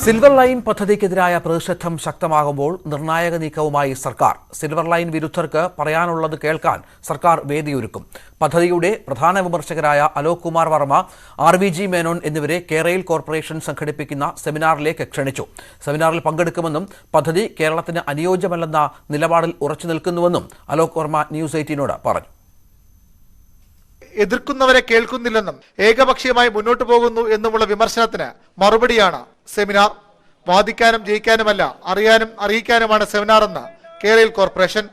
Silver line പദ്ധതിക്കെതിരായ പ്രതിഷേധം ശക്തമാകുമ്പോൾ നിർണായക നീക്കവുമായി സർക്കാർ. സിൽവർ ലൈൻ വിരുദ്ധർക്ക് പറയാനുള്ളത് കേൾക്കാൻ സർക്കാർ വേദിയൊരുക്കും. പദ്ധതിയുടെ പ്രധാന വിമർശകരായ അലോക് കുമാർ വർമ്മ, RVG മേനോൻ എന്നിവരെ കേരയിൽ കോർപ്പറേഷൻ സംഘടിപ്പിക്കുന്ന സെമിനാറിലേക്ക് ക്ഷണിച്ചു. സെമിനാറിൽ പങ്കെടുക്കുമെന്നും പദ്ധതി കേരളത്തിന് അനുയോജ്യമല്ലെന്ന നിലപാടിൽ ഉറച്ചു നിൽക്കുന്നുവെന്നും അലോക് വർമ്മ ന്യൂസ് 18നോട് പറഞ്ഞു. എതിർക്കുന്നവരെ കേൾക്കുന്നില്ലെന്നും ഏകപക്ഷീയമായി മുന്നോട്ട് പോകുന്നു എന്നുമുള്ള വിമർശനത്തിന് മറുപടിയാണ് സെമിനാർ. വാദിക്കാനും ജയിക്കാനുമല്ല, അറിയാനും അറിയിക്കാനുമാണ് സെമിനാർ എന്ന് കേരയിൽ കോർപ്പറേഷൻ.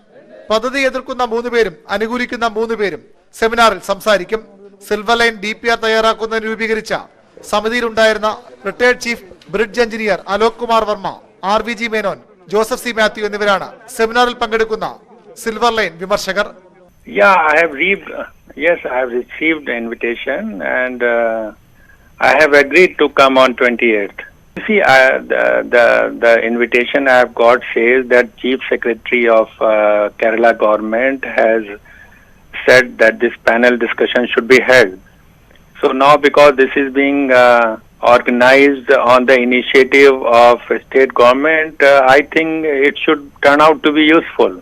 പദ്ധതി എതിർക്കുന്ന 3 പേരും അനുകൂലിക്കുന്ന 3 പേരും സെമിനാറിൽ സംസാരിക്കും. സിൽവർ ലൈൻ DPR തയ്യാറാക്കുന്നതിന് രൂപീകരിച്ച സമിതിയിലുണ്ടായിരുന്ന retired chief bridge engineer Alok Kumar Varma, RVG Menon, Joseph C. Mathew എന്നിവരാണ് സെമിനാറിൽ പങ്കെടുക്കുന്ന സിൽവർ ലൈൻ വിമർശകർ. Yes, I have received the invitation and I have agreed to come on 28th. You see, the invitation I have got says that Chief Secretary of Kerala government has said that this panel discussion should be held. So now, because this is being organized on the initiative of state government, I think it should turn out to be useful.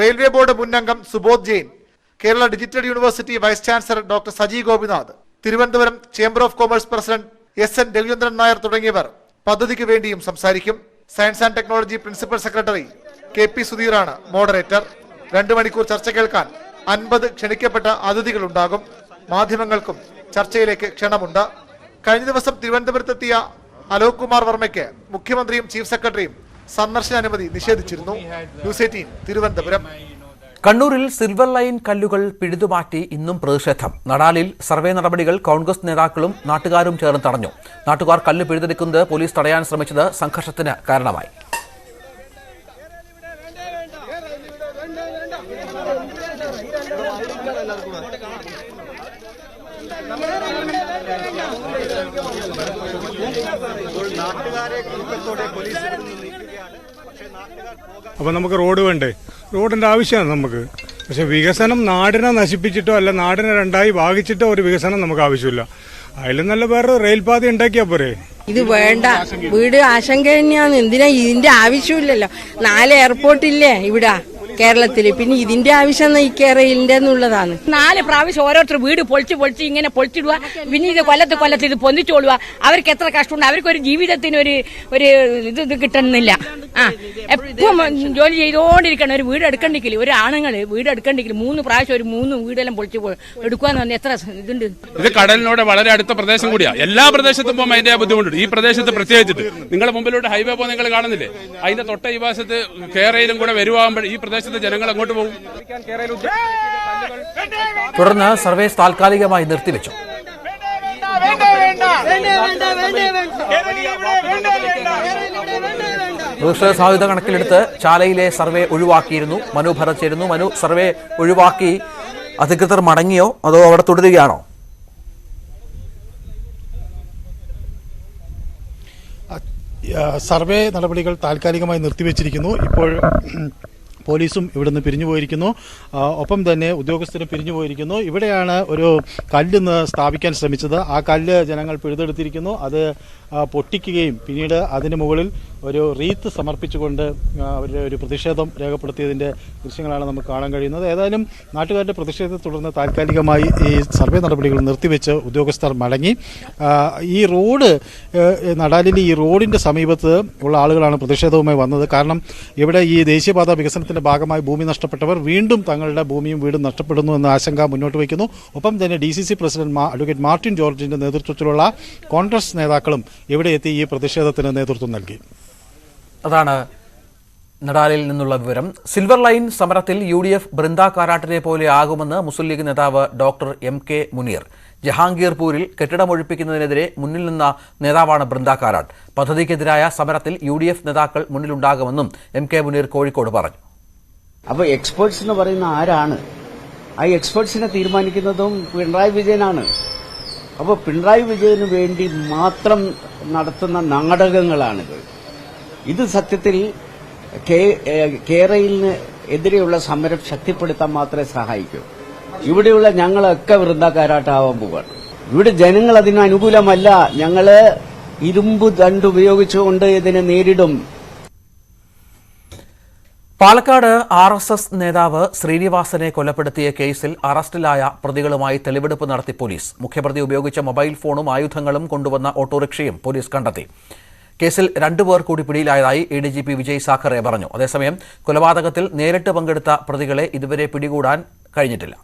Railway Board മുന്നംഗം Subodh Jain, Kerala digital university vice chancellor doctor Saji Gopinath, Thiruvananthapuram chamber of commerce president SN Raveendran Nair തുടങ്ങിയവർ പദ്ധതിക്ക് വേണ്ടിയും സംസാരിക്കും. Science and technology principal secretary KP സുധീറാണ് moderator. 2 മണിക്കൂർ ചർച്ച കേൾക്കാൻ 50 ക്ഷണിക്കപ്പെട്ട അതിഥികളുണ്ടാകും. മാധ്യമങ്ങൾക്കും ചർച്ചയിലേക്ക് ക്ഷണമുണ്ട്. കഴിഞ്ഞ ദിവസം തിരുവനന്തപുരത്തെത്തിയ അലോക് കുമാർ വർമ്മയ്ക്ക് മുഖ്യമന്ത്രിയും ചീഫ് സെക്രട്ടറിയും സന്ദർശന അനുമതി നിഷേധിച്ചിരുന്നു. ന്യൂസ് 18 തിരുവനന്തപുരം. കണ്ണൂരിൽ സിൽവർ ലൈൻ കല്ലുകൾ പിഴുതുമാറ്റി ഇന്നും പ്രതിഷേധം. നടാലിൽ സർവേ നടപടികൾ കോൺഗ്രസ് നേതാക്കളും നാട്ടുകാരും ചേർന്ന് തടഞ്ഞു. നാട്ടുകാർ കല്ല് പിഴുതെടുക്കുന്നത് പോലീസ് തടയാൻ ശ്രമിച്ചത് സംഘർഷത്തിന് കാരണമായി. അപ്പോൾ നമുക്ക് റോഡ് വേണ്ടേ? റോഡിന്റെ ആവശ്യമാണ് നമുക്ക്. പക്ഷെ വികസനം നാടിനെ നശിപ്പിച്ചിട്ടോ അല്ല നാടിനെ 2ആയി ഭാഗിച്ചിട്ടോ ഒരു വികസനം നമുക്ക് ആവശ്യമില്ല. അതിലും നല്ല വേറെ റെയിൽപാത ഉണ്ടാക്കിയാ പോരെ? ഇത് വേണ്ട, വീട് ആശങ്ക തന്നെയാണ്. എന്തിനാ ഇതിന്റെ ആവശ്യമില്ലല്ലോ. 4 എയർപോർട്ടില്ലേ ഇവിടെ കേരളത്തില്, പിന്നെ ഇതിന്റെ ആവശ്യം ഈ കേരളിന്റെ എന്നുള്ളതാണ്. 4 പ്രാവശ്യം ഓരോരുത്തർ വീട് പൊളിച്ച് ഇങ്ങനെ പൊളിച്ചിടുക, പിന്നെ ഇത് കൊല്ലത്ത് ഇത് പൊന്നിച്ചോളുക. അവർക്ക് എത്ര കഷ്ടമുണ്ട്. അവർക്കൊരു ജീവിതത്തിന് ഒരു ഇത് കിട്ടുന്നില്ല. എപ്പം ജോലി ചെയ്തോണ്ടിരിക്കണം. ഒരു വീട് എടുക്കണ്ടെങ്കിൽ, ഒരു ആണുങ്ങൾ വീട് എടുക്കണ്ടെങ്കിൽ 3 പ്രാവശ്യം ഒരു 3 വീടെല്ലാം പൊളിച്ച് എടുക്കുവാന്ന് പറഞ്ഞാൽ എത്ര ഇതുണ്ട്. ഇത് കടലിനോട് വളരെ അടുത്ത പ്രദേശം കൂടിയാ. എല്ലാ പ്രദേശത്തും പോകുമ്പോൾ അതിന്റെ ബുദ്ധിമുട്ടുണ്ട്. ഈ പ്രദേശത്ത് പ്രത്യേകിച്ചിട്ട് നിങ്ങളുടെ മുമ്പിലോട്ട് ഹൈവേ പോകുന്ന നിങ്ങൾ കാണുന്നില്ലേ? അതിന്റെ തൊട്ട ഈ വശത്ത് കേരളയിലും കൂടെ വരുവാകുമ്പോൾ ഈ പ്രദേശത്ത് ജനങ്ങൾ അങ്ങോട്ട് പോകും. തുടർന്ന് സർവീസ് താൽക്കാലികമായി നിർത്തിവെച്ചു. പ്രതിഷേധ സാധ്യത കണക്കിലെടുത്ത് ചാലയിലെ സർവേ ഒഴിവാക്കിയിരുന്നു. മനു ഭരത് ചേരുന്നു. മനു, സർവേ ഒഴിവാക്കി അധികൃതർ മടങ്ങിയോ അതോ അവിടെ തുടരുകയാണോ? സർവേ നടപടികൾ താൽക്കാലികമായി നിർത്തിവെച്ചിരിക്കുന്നു. ഇപ്പോൾ പോലീസും ഇവിടുന്ന് പിരിഞ്ഞുപോയിരിക്കുന്നു. ഒപ്പം തന്നെ ഉദ്യോഗസ്ഥരും പിരിഞ്ഞുപോയിരിക്കുന്നു. ഇവിടെയാണ് ഒരു കല്ല് സ്ഥാപിക്കാൻ ശ്രമിച്ചത്. ആ കല്ല് ജനങ്ങൾ പിഴുതെടുത്തിരിക്കുന്നു. അത് പൊട്ടിക്കുകയും പിന്നീട് അതിന് മുകളിൽ ഒരു റീത്ത് സമർപ്പിച്ചുകൊണ്ട് അവരുടെ ഒരു പ്രതിഷേധം രേഖപ്പെടുത്തിയതിൻ്റെ ദൃശ്യങ്ങളാണ് നമുക്ക് കാണാൻ കഴിയുന്നത്. ഏതായാലും നാട്ടുകാരുടെ പ്രതിഷേധത്തെ തുടർന്ന് താൽക്കാലികമായി ഈ സർവേ നടപടികൾ നിർത്തിവെച്ച് ഉദ്യോഗസ്ഥർ മടങ്ങി. ഈ റോഡ് നടാലിലെ ഈ റോഡിൻ്റെ സമീപത്ത് ഉള്ള ആളുകളാണ് പ്രതിഷേധവുമായി വന്നത്. കാരണം ഇവിടെ ഈ ദേശീയപാത വികസനത്തിൻ്റെ ഭാഗമായി ഭൂമി നഷ്ടപ്പെട്ടവർ വീണ്ടും തങ്ങളുടെ ഭൂമിയും വീടും നഷ്ടപ്പെടുന്നു എന്ന ആശങ്ക മുന്നോട്ട് വയ്ക്കുന്നു. ഒപ്പം തന്നെ DCC പ്രസിഡന്റ് അഡ്വക്കേറ്റ് മാർട്ടിൻ ജോർജിന്റെ നേതൃത്വത്തിലുള്ള കോൺഗ്രസ് നേതാക്കളും ഇവിടെ എത്തി ഈ പ്രതിഷേധത്തിന് നേതൃത്വം നൽകി. അതാണ് നടാലിൽ നിന്നുള്ള വിവരം. സിൽവർ ലൈൻ സമരത്തിൽ UDF ബൃന്ദ കാരാട്ടിനെ പോലെ ആകുമെന്ന് മുസ്ലിം ലീഗ് നേതാവ് ഡോക്ടർ MK മുനീർ. ജഹാംഗീർപൂരിൽ കെട്ടിടമൊഴിപ്പിക്കുന്നതിനെതിരെ മുന്നിൽ നിന്ന നേതാവാണ് ബൃന്ദ കാരാട്ട്. പദ്ധതിക്കെതിരായ സമരത്തിൽ UDF നേതാക്കൾ മുന്നിലുണ്ടാകുമെന്നും MK മുനീർ കോഴിക്കോട് പറഞ്ഞു. അപ്പോൾ എക്സ്പേർട്സ് എന്ന് പറയുന്ന ആരാണ്? ആ എക്സ്പേർട്സിനെ തീരുമാനിക്കുന്നതും പിണറായി വിജയനാണ്. അപ്പോൾ പിണറായി വിജയന് വേണ്ടി മാത്രം നടത്തുന്ന നാടകങ്ങളാണിത്. ഇത് സത്യത്തിൽ കേരളിന് എതിരെയുള്ള സമരം ശക്തിപ്പെടുത്താൻ മാത്രമേ സഹായിക്കൂ. ഇവിടെയുള്ള ഞങ്ങളൊക്കെ വൃന്ദക്കാരാട്ടാവാൻ പോവാണ്. ഇവിടെ ജനങ്ങൾ അതിന് അനുകൂലമല്ല. ഞങ്ങള് ഇരുമ്പ് ദണ്ട് ഉപയോഗിച്ചുകൊണ്ട് ഇതിനെ നേരിടും. പാലക്കാട് RSS നേതാവ് ശ്രീനിവാസനെ കൊലപ്പെടുത്തിയ കേസിൽ അറസ്റ്റിലായ പ്രതികളുമായി തെളിവെടുപ്പ് നടത്തി പോലീസ്. മുഖ്യപ്രതി ഉപയോഗിച്ച മൊബൈൽ ഫോണും ആയുധങ്ങളും കൊണ്ടുവന്ന ഓട്ടോറിക്ഷയും പോലീസ് കണ്ടെത്തി. കേസിൽ 2 പേർ കൂടി പിടിയിലായതായി ADGP വിജയ് സാഖറെ പറഞ്ഞു. അതേസമയം കൊലപാതകത്തിൽ നേരിട്ട് പങ്കെടുത്ത പ്രതികളെ ഇതുവരെ പിടികൂടാൻ കഴിഞ്ഞിട്ടില്ല.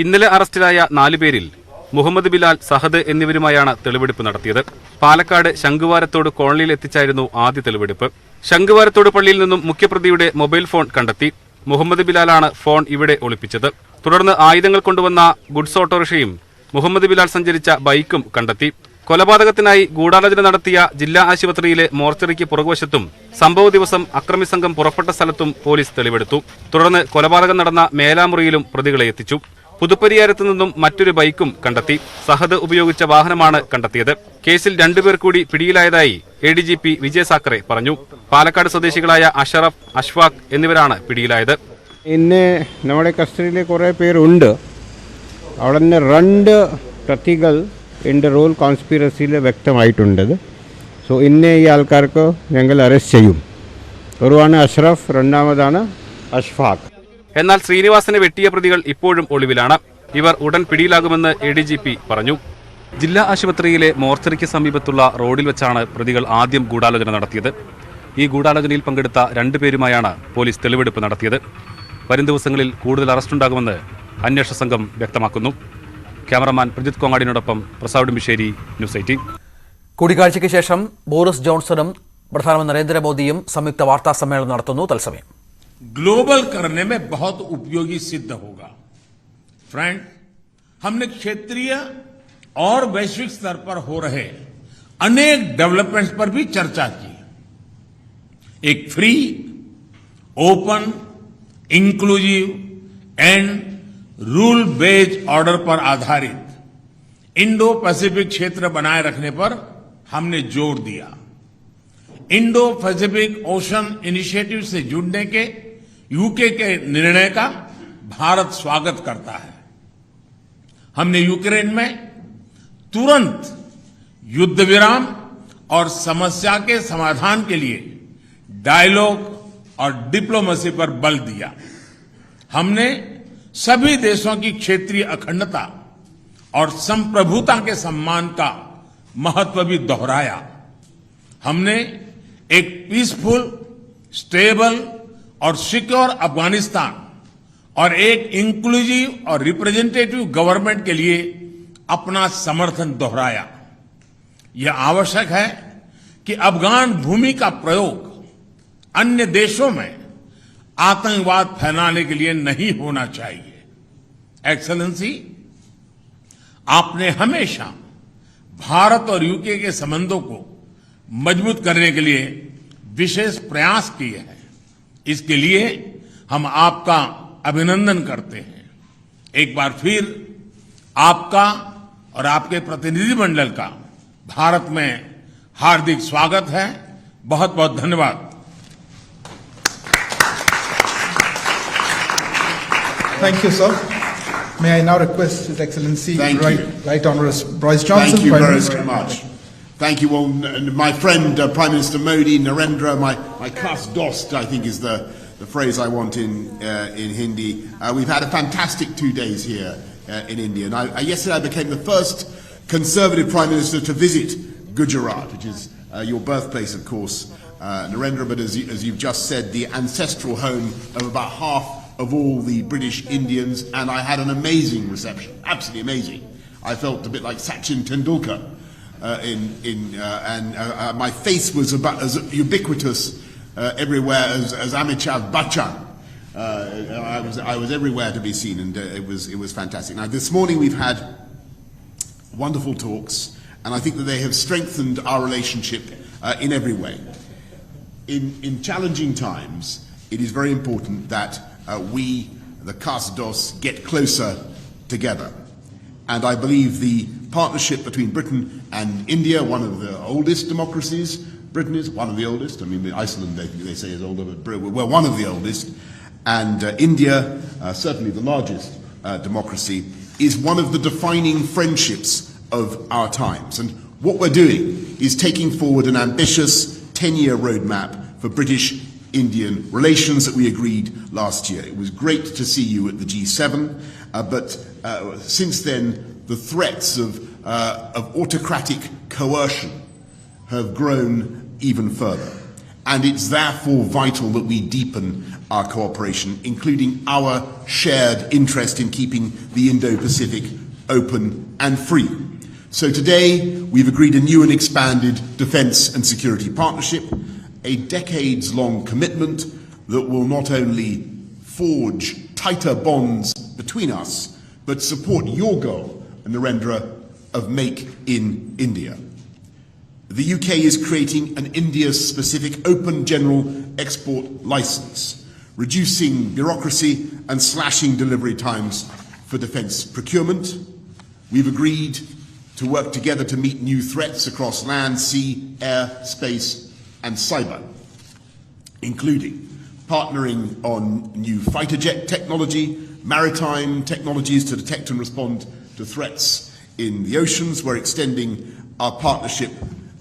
ഇന്നലെ അറസ്റ്റിലായ 4 പേരിൽ മുഹമ്മദ് ബിലാൽ, സഹദ് എന്നിവരുമായാണ് തെളിവെടുപ്പ് നടത്തിയത്. പാലക്കാട് ശംഖുവാരത്തോട് കോളനിയിൽ എത്തിച്ചായിരുന്നു ആദ്യ തെളിവെടുപ്പ്. ശംഖുവാരത്തോട് പള്ളിയിൽ നിന്നും മുഖ്യപ്രതിയുടെ മൊബൈൽ ഫോൺ കണ്ടെത്തി. മുഹമ്മദ് ബിലാലാണ് ഫോൺ ഇവിടെ ഒളിപ്പിച്ചത്. തുടർന്ന് ആയുധങ്ങൾ കൊണ്ടുവന്ന ഗുഡ്സ് ഓട്ടോറിക്ഷയും മുഹമ്മദ് ബിലാൽ സഞ്ചരിച്ച ബൈക്കും കണ്ടെത്തി. കൊലപാതകത്തിനായി ഗൂഢാലോചന നടത്തിയ ജില്ലാ ആശുപത്രിയിലെ മോർച്ചറിക്ക് പുറകുവശത്തും സംഭവ ദിവസം അക്രമി സംഘം പുറപ്പെട്ട സ്ഥലത്തും പോലീസ് തെളിവെടുത്തു. തുടർന്ന് കൊലപാതകം നടന്ന മേലാമുറിയിലും പ്രതികളെ എത്തിച്ചു. പുതുപ്പരിയാരത്തു നിന്നും മറ്റൊരു ബൈക്കും കണ്ടെത്തി. സഹദ് ഉപയോഗിച്ച വാഹനമാണ് കണ്ടെത്തിയത്. കേസിൽ 2 പേർ കൂടി പിടിയിലായതായി ADGP വിജയ് സാഖറെ പറഞ്ഞു. പാലക്കാട് സ്വദേശികളായ അഷറഫ്, അഷ്ഫാഖ് എന്നിവരാണ് പിടിയിലായത്. ഇന്ന് നമ്മുടെ കസ്റ്റഡിയിൽ കുറേ പേരുണ്ട്. അവിടെ നിന്ന് 2 പ്രതികൾ എൻ്റെ റോൾ കോൺസ്പിറസിയിൽ വ്യക്തമായിട്ടുണ്ട്. സോ ഇന്ന് ഈ ആൾക്കാർക്ക് ഞങ്ങൾ അറസ്റ്റ് ചെയ്യും. ഒരുവാണ് അഷ്റഫ്, രണ്ടാമതാണ് അഷ്ഫാഖ്. എന്നാൽ ശ്രീനിവാസനെ വെട്ടിയ പ്രതികൾ ഇപ്പോഴും ഒളിവിലാണ്. ഇവർ ഉടൻ പിടിയിലാകുമെന്ന് ADGP പറഞ്ഞു. ജില്ലാ ആശുപത്രിയിലെ മോർച്ചറിക്ക് സമീപത്തുള്ള റോഡിൽ വെച്ചാണ് പ്രതികൾ ആദ്യം ഗൂഢാലോചന നടത്തിയത്. ഈ ഗൂഢാലോചനയിൽ പങ്കെടുത്ത 2 പേരുമായാണ് പോലീസ് തെളിവെടുപ്പ് നടത്തിയത്. വരും ദിവസങ്ങളിൽ കൂടുതൽ അറസ്റ്റുണ്ടാകുമെന്ന് അന്വേഷണ സംഘം വ്യക്തമാക്കുന്നു. ക്യാമറമാൻ പ്രജിത് കോങ്ങാടിനോടൊപ്പം പ്രസാദ് ഉമ്പിശ്ശേരി, ന്യൂസ് 18. കൂടിക്കാഴ്ചയ്ക്ക് ശേഷം ബോറിസ് ജോൺസണും പ്രധാനമന്ത്രി നരേന്ദ്രമോദിയും സംയുക്ത വാർത്താ സമ്മേളനം നടത്തുന്നു. തത്സമയം ग्लोबल करने में बहुत उपयोगी सिद्ध होगा. फ्रेंड, हमने क्षेत्रीय और वैश्विक स्तर पर हो रहे अनेक डेवलपमेंट्स पर भी चर्चा की. एक free, open, inclusive and rule based order पर आधारित इंडो पैसिफिक क्षेत्र बनाए रखने पर हमने जोर दिया. इंडो पैसिफिक ओशन इनिशिएटिव से जुड़ने के यूके के निर्णय का भारत स्वागत करता है. हमने यूक्रेन में तुरंत युद्ध विराम और समस्या के समाधान के लिए डायलॉग और डिप्लोमेसी पर बल दिया. हमने सभी देशों की क्षेत्रीय अखंडता और संप्रभुता के सम्मान का महत्व भी दोहराया. हमने एक पीसफुल, स्टेबल और सिक्योर अफगानिस्तान और एक इंक्लूसिव और रिप्रेजेंटेटिव गवर्नमेंट के लिए अपना समर्थन दोहराया. यह आवश्यक है कि अफगान भूमि का प्रयोग अन्य देशों में आतंकवाद फैलाने के लिए नहीं होना चाहिए. एक्सेलेंसी, आपने हमेशा भारत और यूके के संबंधों को मजबूत करने के लिए विशेष प्रयास किए हैं. इसके लिए हम आपका अभिनंदन करते हैं. एक बार फिर आपका और आपके प्रतिनिधिमंडल का भारत में हार्दिक स्वागत है. बहुत बहुत धन्यवाद. Thank you, sir. May I now request His Excellency Right Honourable Boris Johnson. Thank you very much. Thank you all. My friend, Prime Minister Modi, Narendra, my Kas Dost, I think is the phrase I want in Hindi. We've had a fantastic 2 days here in India. And yesterday I became the first Conservative Prime Minister to visit Gujarat, which is your birthplace, of course, Narendra, but as you've just said, the ancestral home of about half of all the British Indians. And I had an amazing reception, absolutely amazing. I felt a bit like Sachin Tendulkar. My face was about as ubiquitous everywhere as Amitabh Bachchan. I was everywhere to be seen, and it was fantastic. Now, this morning we've had wonderful talks, and I think that they have strengthened our relationship in every way. In challenging times, it is very important that we, the Kasdos, get closer together. And I believe the partnership between Britain and India, one of the oldest democracies, Britain is one of the oldest, I mean Iceland they say is older, but we're one of the oldest, and India, certainly the largest democracy, is one of the defining friendships of our times. And What we're doing is taking forward an ambitious 10-year roadmap for British-Indian relations that we agreed last year. It was great to see you at the G7, but since then the threats of autocratic coercion have grown even further. And it's therefore vital that we deepen our cooperation, including our shared interest in keeping the Indo-Pacific open and free. So today, we've agreed a new and expanded defence and security partnership, a decades-long commitment that will not only forge tighter bonds between us, but support your goal, Narendra, of Make in India. The UK is creating an India-specific open general export licence, reducing bureaucracy and slashing delivery times for defence procurement. We've agreed to work together to meet new threats across land, sea, air, space and cyber, including partnering on new fighter jet technology, maritime technologies to detect and respond to threats in the oceans. We're extending our partnership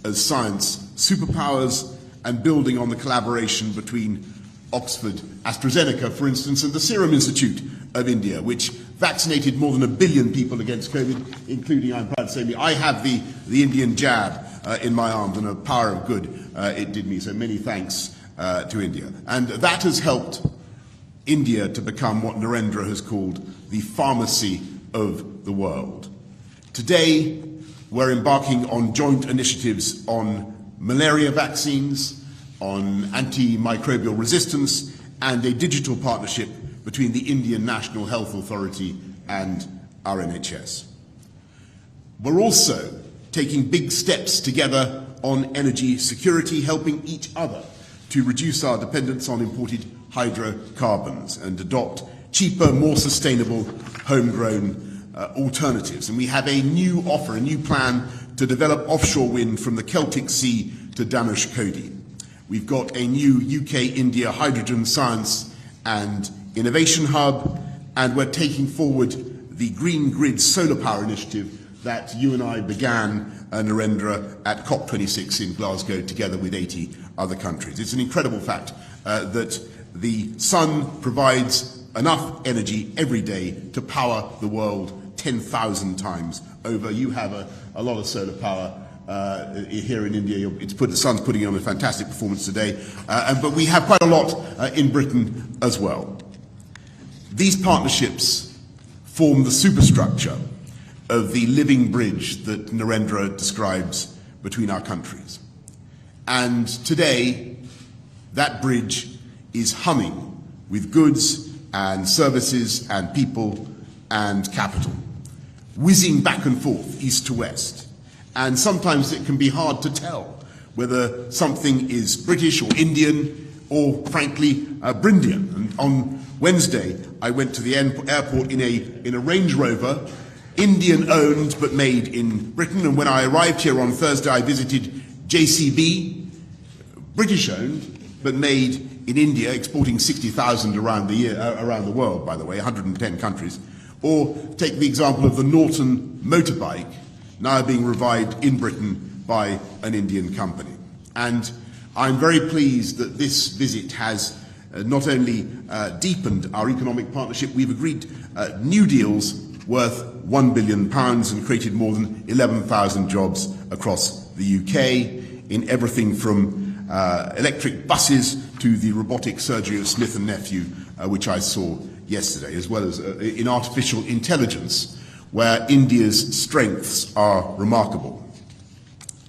as science superpowers and building on the collaboration between Oxford AstraZeneca, for instance, and the Serum Institute of India, which vaccinated more than 1 billion people against COVID, including, I'm proud to say, me. I have the Indian jab in my arms, and a power of good it did me. So many thanks to India. And that has helped India to become what Narendra has called the pharmacy of the world. Today, we're embarking on joint initiatives on malaria vaccines, on antimicrobial resistance, and a digital partnership between the Indian National Health Authority and our NHS. We're also taking big steps together on energy security, helping each other to reduce our dependence on imported hydrocarbons and adopt cheaper, more sustainable, homegrown alternatives. And we have a new offer, a new plan to develop offshore wind from the Celtic Sea to Dhanushkodi. We've got a new UK-India hydrogen science and innovation hub, and we're taking forward the Green Grid solar power initiative that you and I began, Narendra, at COP26 in Glasgow together with 80 other countries. It's an incredible fact that the sun provides enough energy every day to power the world 10,000 times over. You have a lot of solar power here in India. The sun's putting on a fantastic performance today, but we have quite a lot in Britain as well. These partnerships form the superstructure of the living bridge that Narendra describes between our countries. And today, that bridge is humming with goods and services and people and capital, whizzing back and forth, east to west. And sometimes it can be hard to tell whether something is British or Indian or, frankly, Brindian. And on Wednesday, I went to the airport in a Range Rover, Indian-owned but made in Britain. And when I arrived here on Thursday, I visited JCB, British-owned but made in India, exporting 60,000 around the world, by the way, 110 countries. Or take the example of the Norton motorbike, now being revived in Britain by an Indian company. And I'm very pleased that this visit has not only deepened our economic partnership, we've agreed new deals worth £1 billion and created more than 11,000 jobs across the UK in everything from electric buses to the robotic surgery of Smith & Nephew, which I saw yesterday, as well as in artificial intelligence, where India's strengths are remarkable.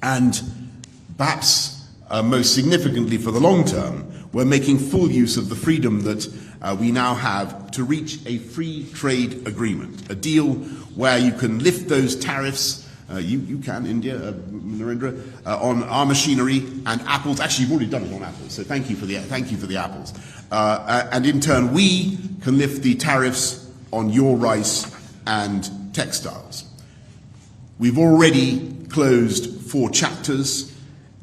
And perhaps most significantly for the long term, we're making full use of the freedom that we now have to reach a free trade agreement, a deal where you can lift those tariffs, you can, India, Narendra, on our machinery and apples. Actually, you've already done it on apples, so thank you for the apples. And in turn, we can lift the tariffs on your rice and textiles. We've already closed 4 chapters,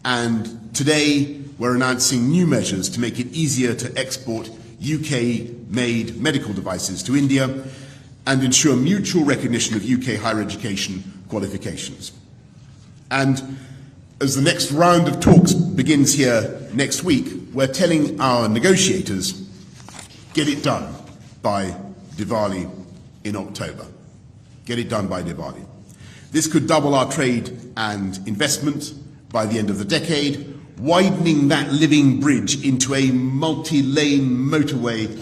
and today we're announcing new measures to make it easier to export UK-made medical devices to India and ensure mutual recognition of UK higher education qualifications. And as the next round of talks begins here next week, we're telling our negotiators, get it done by Diwali in October. Get it done by Diwali. This could double our trade and investment by the end of the decade, widening that living bridge into a multi-lane motorway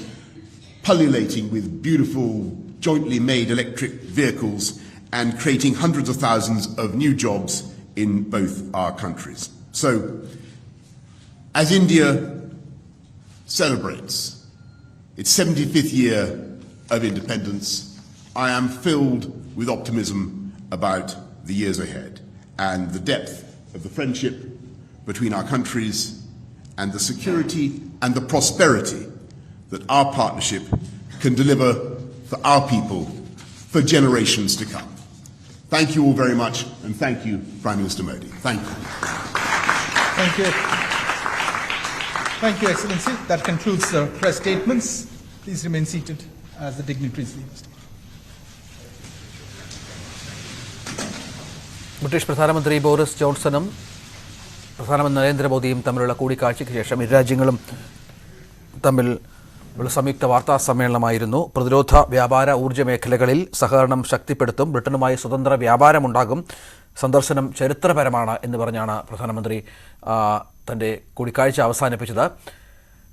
pullulating with beautiful jointly made electric vehicles and creating hundreds of thousands of new jobs in both our countries. So, as India celebrates its 75th year of independence, I am filled with optimism about the years ahead and the depth of the friendship between our countries and the security and the prosperity that our partnership can deliver for our people for generations to come. Thank you all very much, and thank you, Prime Minister Modi. Thank you. Thank you. Thank you, Excellency. That concludes the press statements. Please remain seated as the dignitaries leave the stage. British പ്രധാനമന്ത്രി Boris ജോൺസണും പ്രധാനമന്ത്രി നരേന്ദ്രമോദിയും തമ്മിലുള്ള കൂടിക്കാഴ്ചയ്ക്ക് ശേഷം ഇരു രാജ്യങ്ങളും തമ്മിൽ ഉള്ള സംയുക്ത വാർത്താ സമ്മേളനമായിരുന്നു. പ്രതിരോധ, വ്യാപാര, ഊർജ്ജ മേഖലകളിൽ സഹകരണം ശക്തിപ്പെടുത്തും, ബ്രിട്ടനുമായി സ്വതന്ത്ര വ്യാപാരമുണ്ടാകും, സന്ദർശനം ചരിത്രപരമാണ് എന്ന് പറഞ്ഞാണ് പ്രധാനമന്ത്രി തൻ്റെ കൂടിക്കാഴ്ച അവസാനിപ്പിച്ചത്.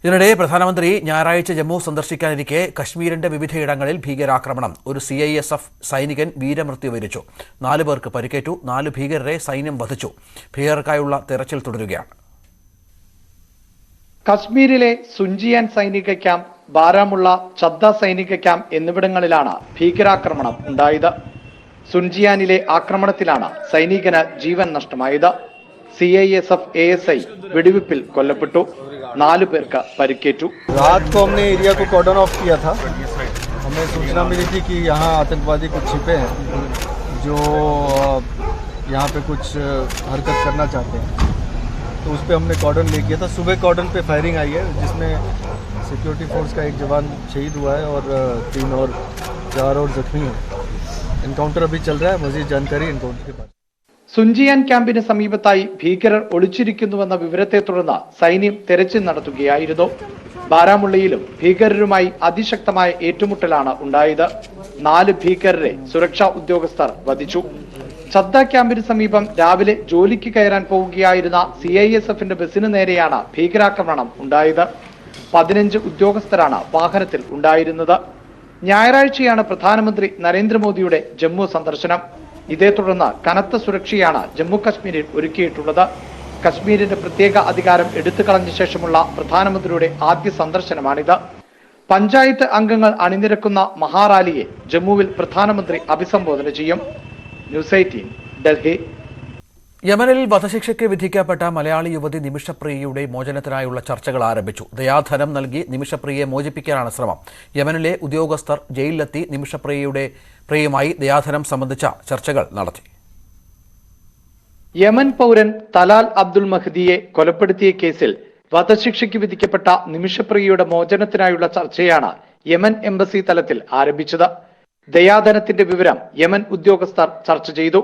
ഇതിനിടെ പ്രധാനമന്ത്രി ഞായറാഴ്ച ജമ്മു സന്ദർശിക്കാനിരിക്കെ കശ്മീരിന്റെ വിവിധയിടങ്ങളിൽ ഭീകരാക്രമണം. ഒരു CISF സൈനികൻ വീരമൃത്യു വരിച്ചു. 4 പേർക്ക് പരിക്കേറ്റു. 4 ഭീകരരെ സൈന്യം വധിച്ചു. ഭീകരർക്കായുള്ള തെരച്ചിൽ തുടരുകയാണ്. കശ്മീരിലെ സുഞ്ചിയാൻ സൈനിക ക്യാമ്പ്, ബാരാമുള്ള, ചദ്ദ സൈനിക ക്യാമ്പ് എന്നിവിടങ്ങളിലാണ് ഭീകരാക്രമണം ഉണ്ടായത്. സുഞ്ചിയാനിലെ ആക്രമണത്തിലാണ് സൈനികന് ജീവൻ നഷ്ടമായത്. CISF ASI വെടിവെപ്പിൽ കൊല്ലപ്പെട്ടു. 4 പേർക്ക് പരിക്കേറ്റു. रात को हमने एरिया को कॉर्डन ऑफ किया था. हमें सूचना मिली थी कि यहाँ आतंकवादी कुछ छिपे हैं जो यहाँ पे कुछ हरकत करना चाहते हैं, तो उस पर हमने कॉर्डन ले किया था. सुबह कॉर्डन पे फायरिंग आई है जिसमें सिक्योरिटी फोर्स का एक जवान शहीद हुआ है और 4 और जख्मी हैं. एनकाउंटर अभी चल रहा है. मजीद जानकारी एनकाउंटर के बाद. സുഞ്ചിയാൻ ക്യാമ്പിന് സമീപത്തായി ഭീകരർ ഒളിച്ചിരിക്കുന്നുവെന്ന വിവരത്തെ തുടർന്ന് സൈന്യം തെരച്ചിൽ നടത്തുകയായിരുന്നു. ബാരാമുള്ളയിലും ഭീകരരുമായി അതിശക്തമായ ഏറ്റുമുട്ടലാണ് ഉണ്ടായത്. 4 ഭീകരരെ സുരക്ഷാ ഉദ്യോഗസ്ഥർ വധിച്ചു. ചദ്ദ ക്യാമ്പിന് സമീപം രാവിലെ ജോലിക്ക് കയറാൻ പോവുകയായിരുന്ന CISFന്റെ ബസിന് നേരെയാണ് ഭീകരാക്രമണം ഉണ്ടായത്. 15 ഉദ്യോഗസ്ഥരാണ് വാഹനത്തിൽ ഉണ്ടായിരുന്നത്. ഞായറാഴ്ചയാണ് പ്രധാനമന്ത്രി നരേന്ദ്രമോദിയുടെ ജമ്മു സന്ദർശനം. ഇതേ തുടർന്ന് കനത്ത സുരക്ഷയാണ് ജമ്മു കശ്മീരിൽ ഒരുക്കിയിട്ടുള്ളത്. കശ്മീരിന്റെ പ്രത്യേക അധികാരം എടുത്തുകളഞ്ഞ ശേഷമുള്ള പ്രധാനമന്ത്രിയുടെ ആദ്യ സന്ദർശനമാണിത്. പഞ്ചായത്ത് അംഗങ്ങൾ അണിനിരക്കുന്ന മഹാറാലിയെ ജമ്മുവിൽ പ്രധാനമന്ത്രി അഭിസംബോധന ചെയ്യും. ന്യൂസ് 18 ഡൽഹി. യമനിൽ വധശിക്ഷയ്ക്ക് വിധിക്കപ്പെട്ട മലയാളി യുവതി നിമിഷപ്രിയയുടെ മോചനത്തിനായുള്ള ചർച്ചകൾ ആരംഭിച്ചു. ദയാധനം നൽകി നിമിഷപ്രിയയെ മോചിപ്പിക്കാനാണ് ശ്രമം. യമനിലെ ഉദ്യോഗസ്ഥർ ജയിലിലെത്തി നിമിഷപ്രിയയുമായി ദയാധനം സംബന്ധിച്ച ചർച്ചകൾ നടത്തി. യമൻ പൗരൻ തലാൽ അബ്ദുൽ മഹ്ദിയെ കൊലപ്പെടുത്തിയ കേസിൽ വധശിക്ഷയ്ക്ക് വിധിക്കപ്പെട്ട നിമിഷപ്രിയയുടെ മോചനത്തിനായുള്ള ചർച്ചയാണ് യമൻ എംബസി തലത്തിൽ ആരംഭിച്ചത്. ദയാധനത്തിന്റെ വിവരം യമൻ ഉദ്യോഗസ്ഥർ ചർച്ച ചെയ്തു.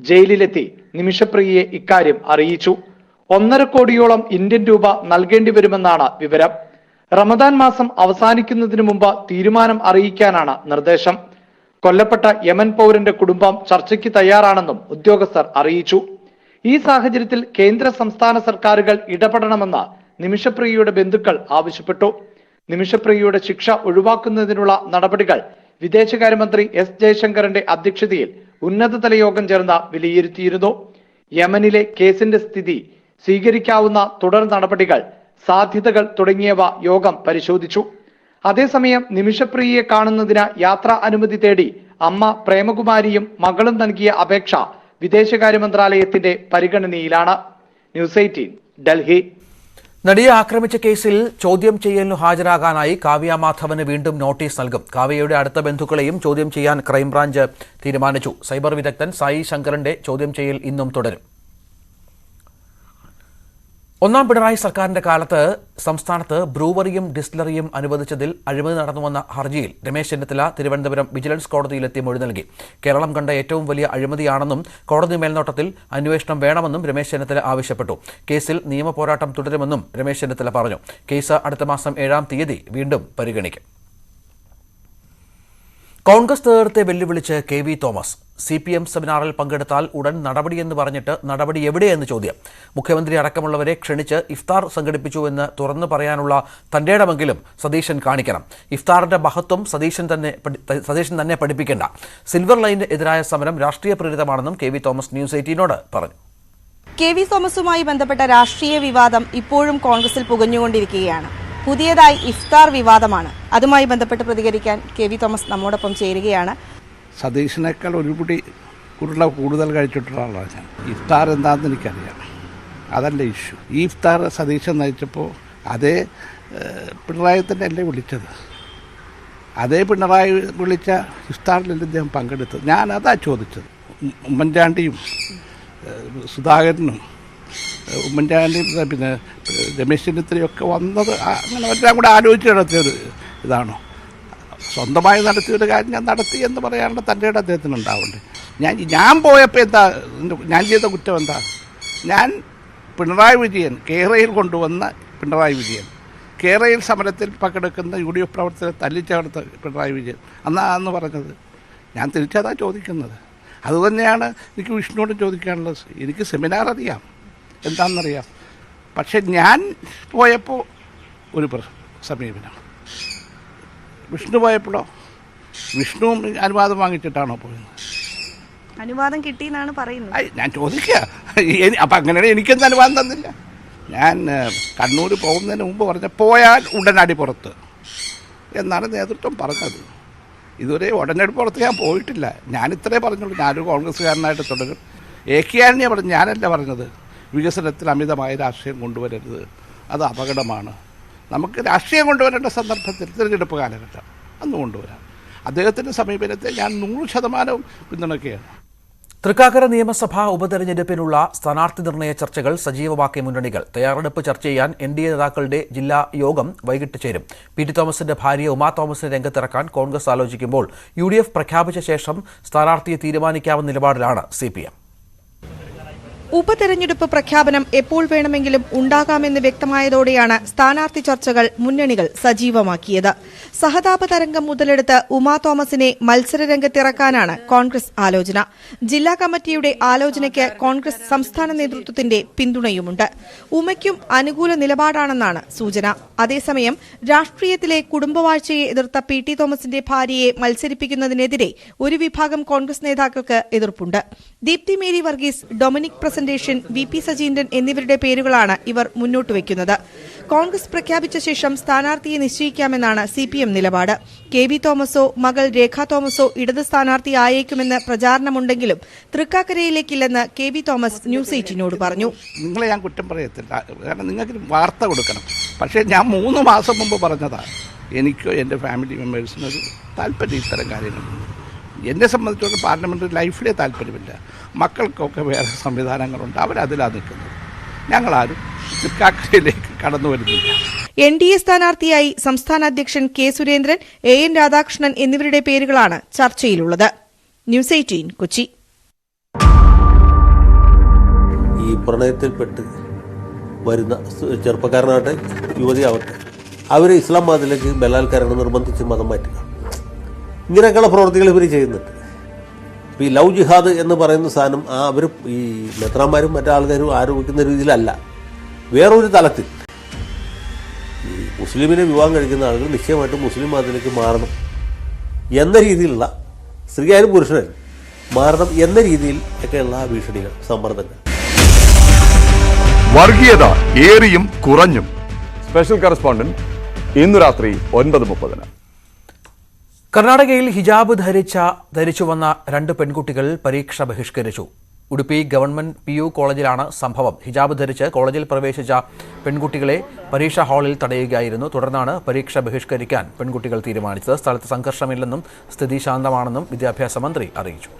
ജയിലിലെത്തി നിമിഷപ്രിയയെ ഇക്കാര്യം അറിയിച്ചു. 1.5 കോടിയോളം ഇന്ത്യൻ രൂപ നൽകേണ്ടി വരുമെന്നാണ് വിവരം. റമദാൻ മാസം അവസാനിക്കുന്നതിന് മുമ്പ് തീരുമാനം അറിയിക്കാനാണ് നിർദ്ദേശം. കൊല്ലപ്പെട്ട യമൻ പൗരന്റെ കുടുംബം ചർച്ചയ്ക്ക് തയ്യാറാണെന്നും ഉദ്യോഗസ്ഥർ അറിയിച്ചു. ഈ സാഹചര്യത്തിൽ കേന്ദ്ര സംസ്ഥാന സർക്കാരുകൾ ഇടപെടണമെന്ന് നിമിഷപ്രിയയുടെ ബന്ധുക്കൾ ആവശ്യപ്പെട്ടു. നിമിഷപ്രിയയുടെ ശിക്ഷ ഒഴിവാക്കുന്നതിനുള്ള നടപടികൾ വിദേശകാര്യമന്ത്രി S ജയശങ്കറിന്റെ അധ്യക്ഷതയിൽ ഉന്നതതല യോഗം ചേർന്ന് വിലയിരുത്തിയിരുന്നു. യമനിലെ കേസിന്റെ സ്ഥിതി, സ്വീകരിക്കാവുന്ന തുടർ നടപടികൾ, സാധ്യതകൾ തുടങ്ങിയവ യോഗം പരിശോധിച്ചു. അതേസമയം നിമിഷപ്രിയയെ കാണുന്നതിന് യാത്രാ അനുമതി തേടി അമ്മ പ്രേമകുമാരിയും മകളും നൽകിയ അപേക്ഷ വിദേശകാര്യ മന്ത്രാലയത്തിന്റെ പരിഗണനയിലാണ്. ന്യൂസ് 18 ഡൽഹി. നടിയെ ആക്രമിച്ച കേസിൽ ചോദ്യം ചെയ്യലിന് ഹാജരാകാനായി കാവ്യ മാധവന് വീണ്ടും നോട്ടീസ് നൽകും. കാവ്യയുടെ അടുത്ത ബന്ധുക്കളെയും ചോദ്യം ചെയ്യാൻ ക്രൈംബ്രാഞ്ച് തീരുമാനിച്ചു. സൈബർ വിദഗ്ധൻ സായി ശങ്കറിന്റെ ചോദ്യം ചെയ്യൽ ഇന്നും തുടരും. ഒന്നാം പിണറായി സർക്കാരിന്റെ കാലത്ത് സംസ്ഥാനത്ത് ബ്രൂവറിയും ഡിസ്റ്റിലറിയും അനുവദിച്ചതിൽ അഴിമതി നടന്നുവെന്ന ഹർജിയിൽ രമേശ് ചെന്നിത്തല തിരുവനന്തപുരം വിജിലൻസ് കോടതിയിലെത്തി മൊഴി നൽകി. കേരളം കണ്ട ഏറ്റവും വലിയ അഴിമതിയാണെന്നും കോടതി മേൽനോട്ടത്തിൽ അന്വേഷണം വേണമെന്നും രമേശ് ചെന്നിത്തല ആവശ്യപ്പെട്ടു. കേസിൽ നിയമപോരാട്ടം തുടരുമെന്നും രമേശ് ചെന്നിത്തല പറഞ്ഞു. കേസ് അടുത്ത മാസം 7-ാം തീയതി വീണ്ടും പരിഗണിക്കും. കോൺഗ്രസ് നേതൃത്വത്തെ വെല്ലുവിളിച്ച് കെ.വി. തോമസ്. CPM സെമിനാറിൽ പങ്കെടുത്താൽ ഉടൻ നടപടിയെന്ന് പറഞ്ഞിട്ട് നടപടി എവിടെയെന്ന് ചോദ്യം. മുഖ്യമന്ത്രി അടക്കമുള്ളവരെ ക്ഷണിച്ച് ഇഫ്താർ സംഘടിപ്പിച്ചുവെന്ന് തുറന്നു പറയാനുള്ള തന്റെ ഇടമെങ്കിലും സതീശൻ കാണിക്കണം. ഇഫ്താറിന്റെ മഹത്വം സതീശൻ തന്നെ പഠിപ്പിക്കേണ്ട. സിൽവർ ലൈനിന് എതിരായ സമരം രാഷ്ട്രീയ പ്രേരിതമാണെന്നും കെ.വി. തോമസ് ന്യൂസ് 18നോട് പറഞ്ഞു. കെ.വി. തോമസുമായി ബന്ധപ്പെട്ട രാഷ്ട്രീയ വിവാദം ഇപ്പോഴും കോൺഗ്രസിൽ പുകഞ്ഞുകൊണ്ടിരിക്കുകയാണ്. പുതിയതായി ഇഫ്താർ വിവാദമാണ്. അതുമായി ബന്ധപ്പെട്ട് പ്രതികരിക്കാൻ കെ.വി. തോമസ് നമ്മോടൊപ്പം ചേരുകയാണ്. സതീശനേക്കാൾ ഒരുപിടി ഉരുള കൂടുതൽ കഴിച്ചിട്ടുള്ള ആളാണ് ഞാൻ. ഇഫ്താർ എന്താണെന്ന് എനിക്കറിയാം. അതല്ല ഇഷ്യൂ. ഈ ഇഫ്താർ സതീശൻ നയിച്ചപ്പോൾ അതേ പിണറായി തന്നെ അല്ലേ വിളിച്ചത്. അതേ പിണറായി വിളിച്ച ഇഫ്താറിലല്ലേ അദ്ദേഹം പങ്കെടുത്തത്. ഞാനതാ ചോദിച്ചത്. ഉമ്മൻചാണ്ടിയും സുധാകരനും ഉമ്മൻചാണ്ടിയും പിന്നെ രമേശ് ചെന്നിത്തലയൊക്കെ വന്നത് അങ്ങനെ എല്ലാം കൂടെ ആലോചിച്ച് നടത്തിയൊരു ഇതാണോ? സ്വന്തമായി നടത്തിയൊരു കാര്യം ഞാൻ നടത്തി എന്ന് പറയാനുള്ള തൻ്റെ അദ്ദേഹത്തിന് ഉണ്ടാവുന്നുണ്ട്. ഞാൻ പോയപ്പോൾ എന്താ ഞാൻ ചെയ്ത കുറ്റം എന്താ? ഞാൻ പിണറായി വിജയൻ കേരളയിൽ കൊണ്ടുവന്ന പിണറായി വിജയൻ കേരളയിൽ സമരത്തിൽ പങ്കെടുക്കുന്ന UDF പ്രവർത്തകരെ തല്ലിച്ചേർത്ത പിണറായി വിജയൻ അന്ന് പറഞ്ഞത്. ഞാൻ തിരിച്ചതാ ചോദിക്കുന്നത്. അതുതന്നെയാണ് എനിക്ക് വിഷ്ണുവോട് ചോദിക്കാനുള്ളത്. എനിക്ക് സെമിനാർ അറിയാം, എന്താണെന്നറിയാം. പക്ഷെ ഞാൻ പോയപ്പോൾ ഒരു സമീപനം. വിഷ്ണു പോയപ്പോഴോ? വിഷ്ണുവും അനുവാദം വാങ്ങിച്ചിട്ടാണോ പോയത്? അനുവാദം കിട്ടിയെന്നാണ് പറയുന്നത്. ഞാൻ ചോദിക്കുക. അപ്പം അങ്ങനെയാണ് എനിക്കെന്ത് അനുവാദം തന്നില്ല. ഞാൻ കണ്ണൂർ പോകുന്നതിന് മുമ്പ് പറഞ്ഞ പോയാൽ ഉടനടി പുറത്ത് എന്നാണ് നേതൃത്വം പറഞ്ഞത്. ഇതുവരെ ഉടനടി പുറത്ത് ഞാൻ പോയിട്ടില്ല. ഞാൻ ഇത്രേ പറഞ്ഞുള്ളൂ. ഞാനൊരു കോൺഗ്രസ്സുകാരനായിട്ട് തുടരും. ഏക്കിയാനെ പറഞ്ഞു. ഞാനല്ല പറഞ്ഞത് വികസനത്തിൽ അമിതമായ രാഷ്ട്രീയം കൊണ്ടുവരരുത്, അത് അപകടമാണ്. നമുക്ക് രാഷ്ട്രീയം കൊണ്ടുവരേണ്ട സന്ദർഭത്തിൽ തിരഞ്ഞെടുപ്പ് കാലഘട്ടം അന്ന് കൊണ്ടുവരാം. അദ്ദേഹത്തിൻ്റെ സമീപനത്തെ ഞാൻ 100% പിന്തുണയ്ക്കുകയാണ്. തൃക്കാക്കര നിയമസഭാ ഉപതെരഞ്ഞെടുപ്പിനുള്ള സ്ഥാനാർത്ഥി നിർണയ ചർച്ചകൾ സജീവമാക്കിയ മുന്നണികൾ. തയ്യാറെടുപ്പ് ചർച്ച ചെയ്യാൻ NDA നേതാക്കളുടെ ജില്ലാ യോഗം വൈകിട്ട് ചേരും. P.T. തോമസിന്റെ ഭാര്യ ഉമാ തോമസിനെ രംഗത്തിറക്കാൻ കോൺഗ്രസ് ആലോചിക്കുമ്പോൾ UDF പ്രഖ്യാപിച്ച ശേഷം സ്ഥാനാർത്ഥിയെ തീരുമാനിക്കാവുന്ന നിലപാടിലാണ് CPM. ഉപതെരഞ്ഞെടുപ്പ് പ്രഖ്യാപനം എപ്പോൾ വേണമെങ്കിലും ഉണ്ടാകാമെന്ന് വ്യക്തമായതോടെയാണ് സ്ഥാനാർത്ഥി ചർച്ചകൾ മുന്നണികൾ സജീവമാക്കിയത്. സഹതാപ തരംഗം മുതലെടുത്ത് ഉമാ തോമസിനെ മത്സരരംഗത്തിറക്കാനാണ് കോൺഗ്രസ് ആലോചന. ജില്ലാ കമ്മിറ്റിയുടെ ആലോചനയ്ക്ക് കോൺഗ്രസ് സംസ്ഥാന നേതൃത്വത്തിന്റെ പിന്തുണയുമുണ്ട്. ഉമയ്ക്കും അനുകൂല നിലപാടാണെന്നാണ് സൂചന. അതേസമയം രാഷ്ട്രീയത്തിലെ കുടുംബവാഴ്ചയെ എതിർത്ത P.T. തോമസിന്റെ ഭാര്യയെ മത്സരിപ്പിക്കുന്നതിനെതിരെ ഒരു വിഭാഗം കോൺഗ്രസ് നേതാക്കൾക്ക് എതിർപ്പുണ്ട്. ദീപ്തി മേരി വർഗീസ്, ഡൊമിനിക് പ്രസന്റേഷൻ, VP സജീന്ദ്രൻ എന്നിവരുടെ പേരുകളാണ് ഇവർ മുന്നോട്ട് വയ്ക്കുന്നത്. കോൺഗ്രസ് പ്രഖ്യാപിച്ച ശേഷം സ്ഥാനാർത്ഥിയെ നിശ്ചയിക്കാമെന്നാണ് CPM നിലപാട്. കെ.വി. തോമസോ മകൾ രേഖ തോമസോ ഇടത് സ്ഥാനാർത്ഥിയായേക്കുമെന്ന് പ്രചാരണമുണ്ടെങ്കിലും തൃക്കാക്കരയിലേക്കില്ലെന്ന് കെ.വി. തോമസ് ന്യൂസ് 18നോട് പറഞ്ഞു. നിങ്ങളെ ഞാൻ കുറ്റം പറയത്തില്ല, കാരണം നിങ്ങൾക്ക് വാർത്ത കൊടുക്കണം. പക്ഷേ ഞാൻ 3 മാസം മുമ്പ് പറഞ്ഞതാണ്, എനിക്കോ എൻ്റെ ഫാമിലി മെമ്പേഴ്സിനൊരു താല്പര്യം ഇത്തരം കാര്യങ്ങളുണ്ട്. എന്നെ സംബന്ധിച്ചിടത്തോളം പാർലമെൻ്ററി ലൈഫിലെ താല്പര്യമില്ല. മക്കൾക്കൊക്കെ വേറെ സംവിധാനങ്ങളുണ്ട്, അവരതിലാണ് നിൽക്കുന്നത്. ഞങ്ങളാരും തൃക്കാക്കരയിലേക്ക് കടന്നു വരുന്നില്ല. NDA സ്ഥാനാർത്ഥിയായി സംസ്ഥാന അധ്യക്ഷൻ K. സുരേന്ദ്രൻ, AN രാധാകൃഷ്ണൻ എന്നിവരുടെ പേരുകളാണ് ചർച്ചയിലുള്ളത്. ന്യൂസ് 18 കൊച്ചി. ഈ പ്രണയത്തിൽപ്പെട്ട് വരുന്ന ചെറുപ്പക്കാരനാകട്ടെ യുവതിയാവട്ടെ, അവർ ഇസ്ലാം മതത്തിലേക്ക് ബലാത്കാരം നിർബന്ധിച്ച് മതം മാറ്റുക, ഇങ്ങനെയൊക്കെയുള്ള പ്രവർത്തികൾ ഇവർ ചെയ്യുന്നുണ്ട്. ഈ ലവ് ജിഹാദ് എന്ന് പറയുന്ന സാധനം അവർ ഈ മെത്രാന്മാരും മറ്റാൾക്കാരും ആരോപിക്കുന്ന രീതിയിലല്ല, വേറൊരു തലത്തിൽ ഈ മുസ്ലിമിനെ വിവാഹം കഴിക്കുന്ന ആളുകൾ നിശ്ചയമായിട്ടും മുസ്ലിം മതത്തിലേക്ക് മാറണം എന്ന രീതിയിലുള്ള, സ്ത്രീയായാലും പുരുഷനായാലും മാറണം എന്ന രീതിയിൽ ഒക്കെയുള്ള ഭീഷണികൾ, സമ്മർദ്ദങ്ങൾ. വർഗീയത ഏറിയും കുറഞ്ഞും. സ്പെഷ്യൽ കറസ്പോണ്ടന്റ് ഇന്ന് രാത്രി 9:30. കർണാടകയിൽ ഹിജാബ് ധരിച്ചു വന്ന 2 പെൺകുട്ടികൾ പരീക്ഷ ബഹിഷ്കരിച്ചു. ഉടുപ്പി ഗവൺമെന്റ് PU കോളേജിലാണ് സംഭവം. ഹിജാബ് ധരിച്ച് കോളേജിൽ പ്രവേശിച്ച പെൺകുട്ടികളെ പരീക്ഷാ ഹാളിൽ തടയുകയായിരുന്നു. തുടർന്നാണ് പരീക്ഷ ബഹിഷ്കരിക്കാൻ പെൺകുട്ടികൾ തീരുമാനിച്ചത്. സ്ഥലത്ത് സംഘർഷമില്ലെന്നും സ്ഥിതി ശാന്തമാണെന്നും വിദ്യാഭ്യാസ മന്ത്രി അറിയിച്ചു.